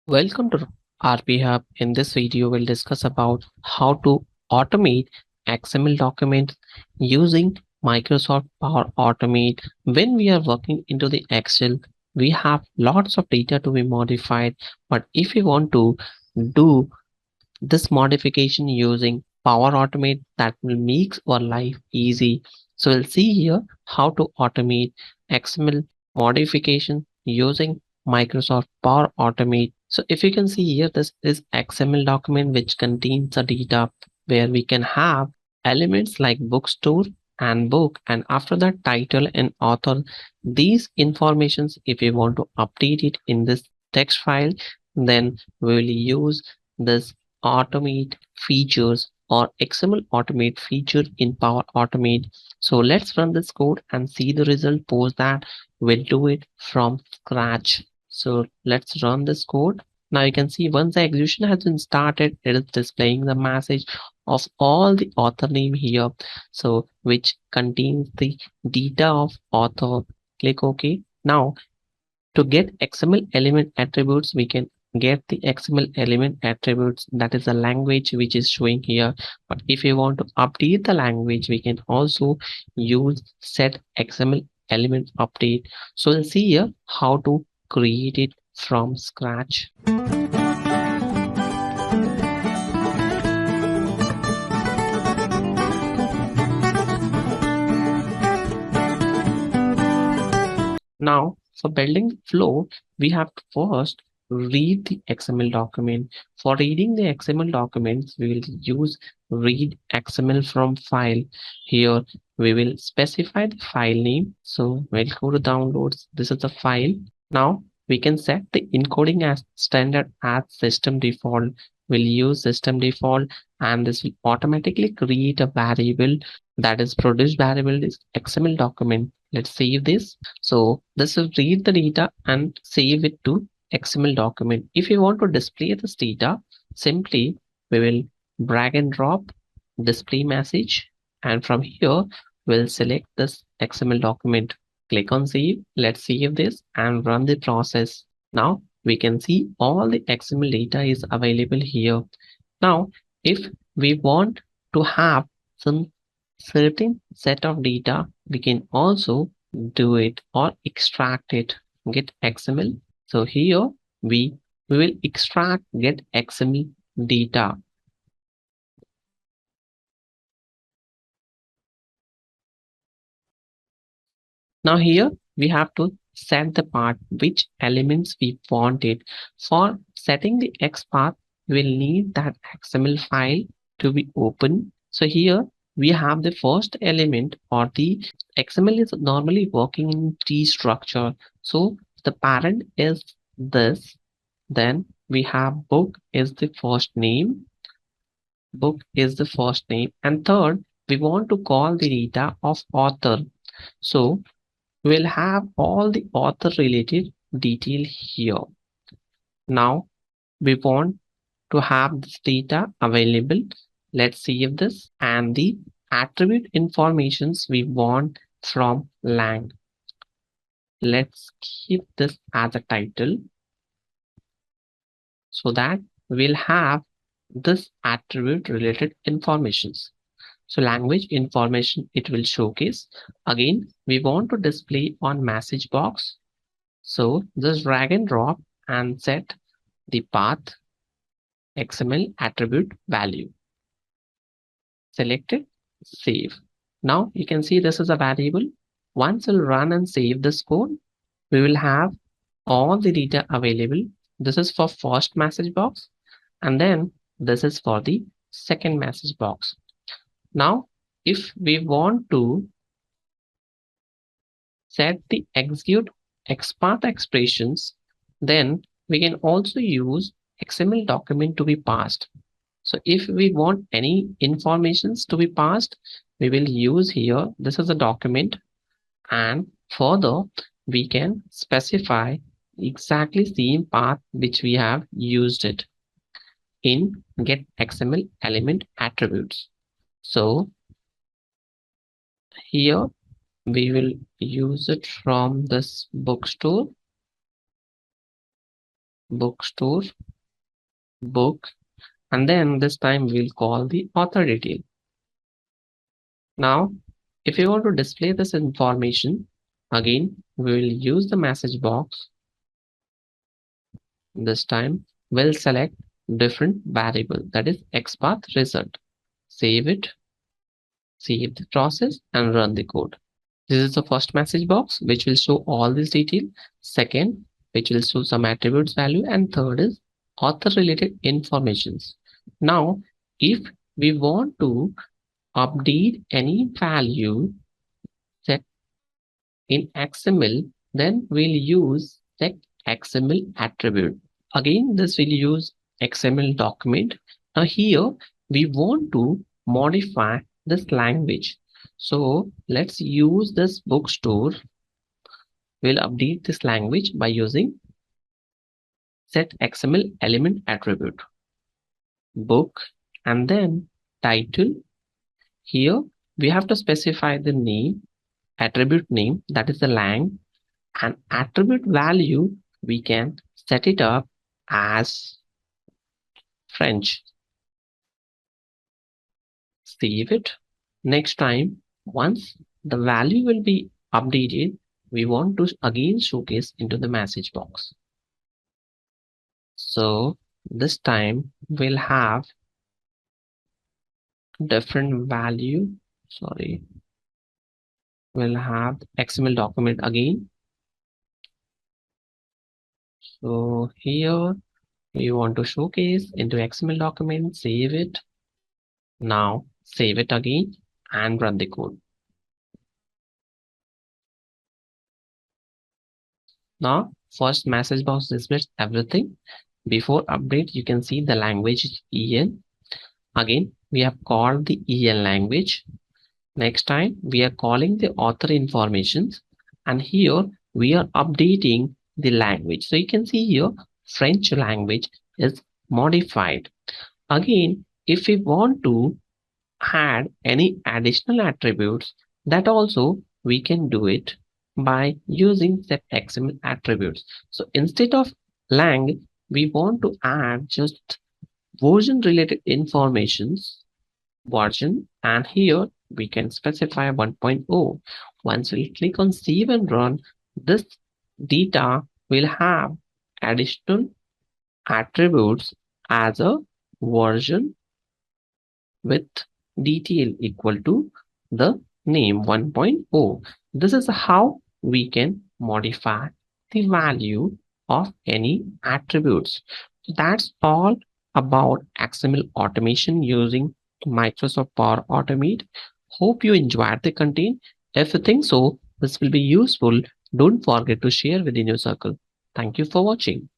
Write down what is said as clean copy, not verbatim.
Welcome to RP Hub. In this video, we'll discuss about how to automate XML documents using Microsoft Power Automate. When we are working into the Excel, we have lots of data to be modified. But if you want to do this modification using Power Automate, that will make our life easy. So we'll see here how to automate XML modification using Microsoft Power Automate. So if you can see here, this is XML document which contains the data where we can have elements like bookstore and book, and after that title and author. These informations, if we want to update it in this text file, then we will use this automate features or XML automate feature in Power Automate. So let's run this code and see the result. Post that we'll do it from scratch. So let's run this code. Now you can see once the execution has been started, it is displaying the message of all the author name here. So which contains the data of author. Click OK. Now to get XML element attributes, we can get the XML element attributes, that is the language which is showing here. But if you want to update the language, we can also use set XML element update. So we'll see here how to create it from scratch. Now, for building the flow, we have to first read the XML document. For reading the XML documents, we will use read XML from file. Here, we will specify the file name. So we'll go to downloads. This is the file. Now, we can set the encoding as standard as system default. We'll use system default, and this will automatically create a variable, that is produced variable is XML document. Let's save this. So this will read the data and save it to XML document. If you want to display this data, simply we will drag and drop display message, and from here we'll select this XML document. Click on save. Let's save this and run the process. Now we can see all the XML data is available here. Now if we want to have some certain set of data, we can also do it or extract it. Get XML. So here we will extract get XML data. Now here we have to set the path which elements we want it. For setting the X path, we'll need that XML file to be open. So here we have the first element, or the XML is normally working in tree structure. So the parent is this. Then we have book is the first name. Book is the first name. And third, we want to call the data of author. So we'll have all the author related detail here. Now we want to have this data available. Let's save this, and the attribute informations we want from lang. Let's keep this as a title so that we'll have this attribute related informations. So language information it will showcase. Again, we want to display on message box. So just drag and drop and set the path XML attribute value. Select it, save. Now you can see this is a variable. Once we'll run and save this code, we will have all the data available. This is for first message box, and then this is for the second message box. Now, if we want to set the execute XPath expressions, then we can also use XML document to be passed. So if we want any informations to be passed, we will use here, this is a document, and further we can specify exactly same path which we have used it in get XML element attributes. So here we will use it from this bookstore. bookstore, book, and then this time we'll call the author detail. Now, if you want to display this information, again, we will use the message box. This time, we'll select different variable, that is XPath result. Save it, save the process, and run the code. This is the first message box, which will show all this detail. Second, which will show some attributes value. And third is author related informations. Now, if we want to update any value set in XML, then we'll use set XML attribute. Again, this will use XML document. Now here we want to modify this language. So let's use this bookstore. We'll update this language by using set XML element attribute book and then title. Here we have to specify the name, attribute name, that is the lang, and attribute value we can set it up as French. Save it. Next time, once the value will be updated, we want to again showcase into the message box. So this time we'll have different value. Sorry, we'll have XML document again. So here we want to showcase into XML document, save it. Now save it again and run the code. Now first message box displays everything. Before update, you can see the language is EN. Again, we have called the EN language. Next time, we are calling the author informations, and here we are updating the language. So you can see here, French language is modified. Again, if we want to add any additional attributes, that also we can do it by using set XML attributes. So instead of lang, we want to add just version related informations, version, and here we can specify 1.0. Once we click on save and run, this data will have additional attributes as a version with detail equal to the name 1.0. This is how we can modify the value of any attributes. That's all about XML automation using Microsoft Power Automate. Hope you enjoyed the content. If you think so, this will be useful. Don't forget to share within your circle. Thank you for watching.